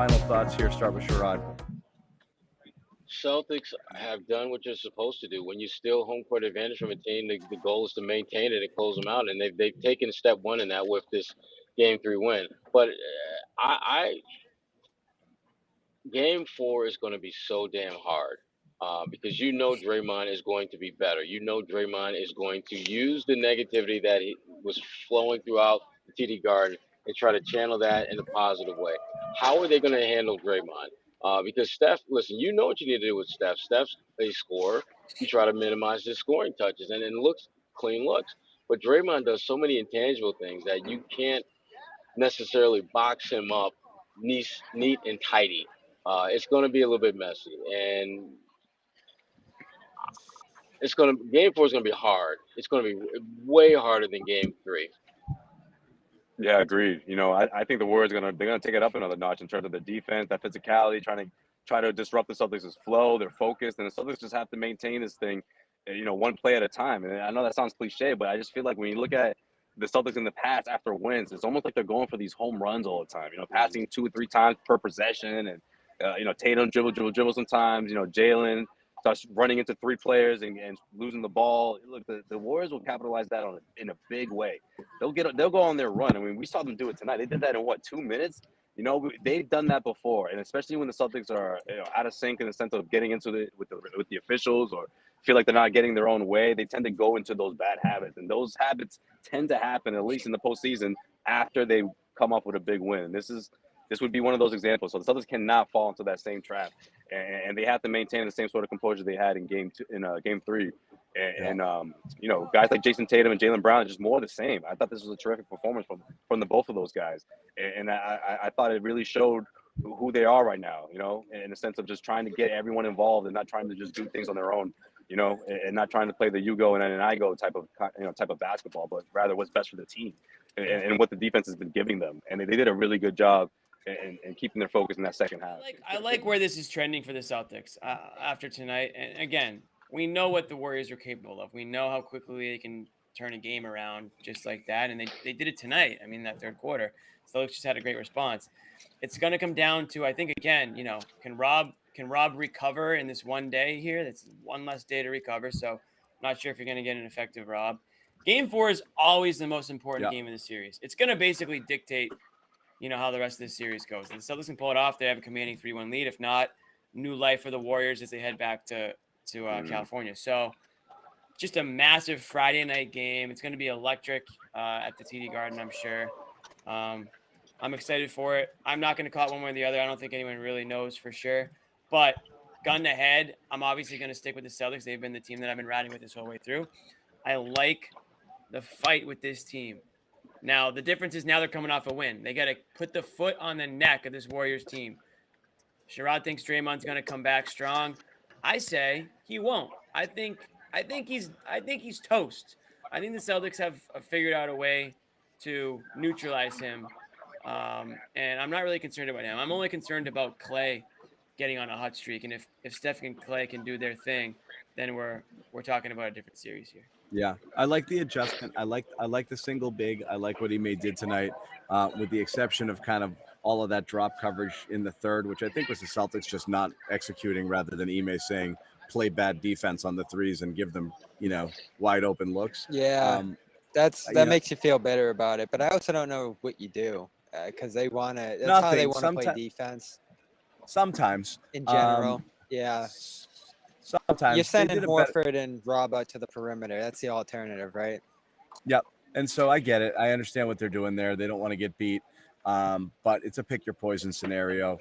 final thoughts here. Start with Sherrod. Celtics have done what you're supposed to do. When you steal home court advantage from a team, the goal is to maintain it and close them out. And they've taken step one in that with this game 3 win. But I game 4 is going to be so damn hard because Draymond is going to be better. Draymond is going to use the negativity that was flowing throughout the TD Garden and try to channel that in a positive way. How are they going to handle Draymond? Because Steph, listen, you know what you need to do with Steph. Steph's a scorer. You try to minimize his scoring touches and clean looks. But Draymond does so many intangible things that you can't necessarily box him up neat and tidy. It's going to be a little bit messy, and game 4 is going to be hard. It's going to be way harder than game 3. Yeah, agreed. I think the Warriors they're gonna take it up another notch in terms of the defense, that physicality, try to disrupt the Celtics' flow, their focus, and the Celtics just have to maintain this thing, one play at a time. And I know that sounds cliche, but I just feel like when you look at the Celtics in the past after wins, it's almost like they're going for these home runs all the time. Passing 2 or 3 times per possession, and Tatum dribble sometimes. Jalen starts running into 3 players and losing the ball. Look, the Warriors will capitalize that in a big way. They'll go on their run. I mean, we saw them do it tonight. They did that in 2 minutes. They've done that before, and especially when the Celtics are out of sync in the sense of getting into with the officials or feel like they're not getting their own way, they tend to go into those bad habits, and those habits tend to happen at least in the postseason after they come up with a big win. And this would be one of those examples. So the Celtics cannot fall into that same trap, and they have to maintain the same sort of composure they had in game 3. And guys like Jason Tatum and Jaylen Brown are just more of the same. I thought this was a terrific performance from the both of those guys, and I thought it really showed who they are right now. In the sense of just trying to get everyone involved and not trying to just do things on their own. And not trying to play the you go and then I go type of basketball, but rather what's best for the team and what the defense has been giving them. And they did a really good job in keeping their focus in that second half. I like where this is trending for the Celtics after tonight. And again, we know what the Warriors are capable of. We know how quickly they can turn a game around just like that. And they did it tonight. I mean, that third quarter. Celtics just had a great response. It's going to come down to, I think, again, can Rob recover in this one day here? That's one less day to recover. So I'm not sure if you're going to get an effective Rob. Game 4 is always the most important game of the series. It's going to basically dictate, how the rest of the series goes. If the Celtics can pull it off, they have a commanding 3-1 lead. If not, new life for the Warriors as they head back to California. So just a massive Friday night game. It's going to be electric at the TD Garden, I'm sure. I'm excited for it. I'm not going to call it one way or the other. I don't think anyone really knows for sure. But gun to head, I'm obviously going to stick with the Celtics. They've been the team that I've been riding with this whole way through. I like the fight with this team. Now, the difference is now they're coming off a win. They got to put the foot on the neck of this Warriors team. Sherrod thinks Draymond's going to come back strong. I say he won't. I think he's toast. I think the Celtics have figured out a way to neutralize him. And I'm not really concerned about him. I'm only concerned about Clay getting on a hot streak. And if Steph and Clay can do their thing, then we're talking about a different series here. Yeah, I like the adjustment. I like the single big. I like what he did tonight, with the exception of kind of all of that drop coverage in the third, which I think was the Celtics just not executing rather than Ime saying play bad defense on the threes and give them, wide open looks. Yeah, that makes you feel better about it. But I also don't know what you do because they want to. That's how they want to play defense. Sometimes. In general, yeah. Sometimes you're sending Horford and Rob out to the perimeter. That's the alternative, right? Yep. And so I get it. I understand what they're doing there. They don't want to get beat, but it's a pick your poison scenario.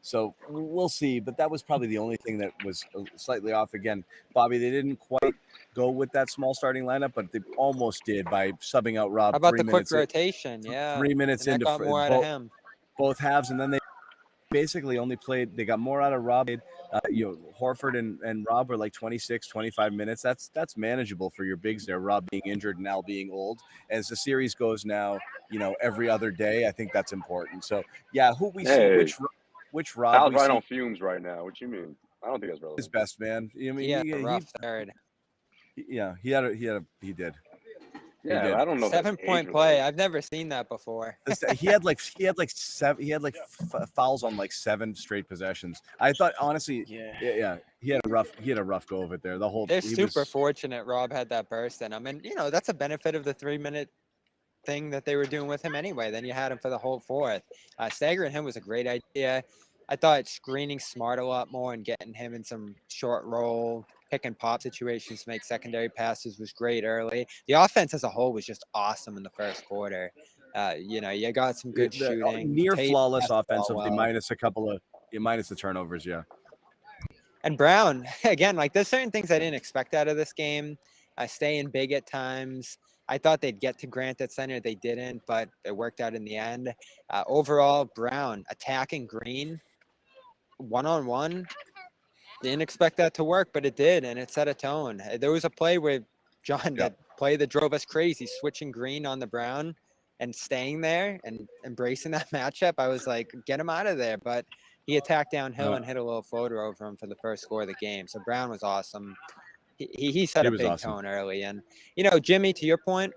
So we'll see. But that was probably the only thing that was slightly off. Again, Bobby, they didn't quite go with that small starting lineup, but they almost did by subbing out Rob. How about the quick rotation? Yeah, 3 minutes into got more out of him. Both halves, and then they basically only played. They got more out of Rob. Horford and Rob were like 26, 25 minutes. That's manageable for your bigs there. Rob being injured and Al being old. As the series goes now, every other day, I think that's important. So yeah, who we see which Rob? Al's right on fumes right now. What you mean? I don't think that's relevant. His best man. He had a rough third. Yeah, he did. Yeah, I don't know. 7-point play. I've never seen that before. He had like fouls on like 7 straight possessions. I thought honestly, yeah, he had a rough go of it there. They're super fortunate Rob had that burst in him, and that's a benefit of the 3-minute thing that they were doing with him anyway. Then you had him for the whole fourth. Staggering him was a great idea. I thought screening Smart a lot more and getting him in some short roll, pick and pop situations to make secondary passes was great early. The offense as a whole was just awesome in the first quarter. You got some good shooting. Near flawless offensively, minus the turnovers, yeah. And Brown, again, like there's certain things I didn't expect out of this game. Staying big at times. I thought they'd get to Grant at center. They didn't, but it worked out in the end. Overall, Brown attacking Green one-on-one. Didn't expect that to work, but it did, and it set a tone. There was a play where that play that drove us crazy, switching Green on the Brown and staying there and embracing that matchup. I was like, get him out of there, but he attacked downhill and hit a little floater over him for the first score of the game. So Brown was awesome. He set a big tone early. And, Jimmy, to your point,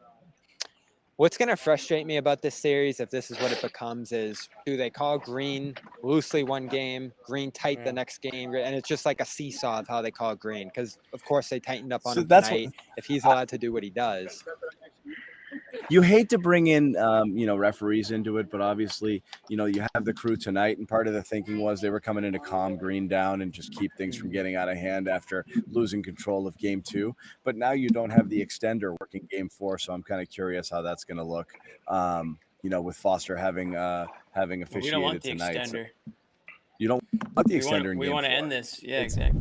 what's going to frustrate me about this series, if this is what it becomes, is do they call Green loosely one game, Green tight the next game? And it's just like a seesaw of how they call Green, because, of course, they tightened up on him tonight if he's allowed to do what he does. You hate to bring in, referees into it, but obviously, you have the crew tonight, and part of the thinking was they were coming in to calm Green down and just keep things from getting out of hand after losing control of Game 2. But now you don't have the extender working Game 4, so I'm kind of curious how that's going to look. With Foster having officiated tonight. We don't want the extender. So you don't want the extender in Game 4. We want to end this. Yeah, exactly.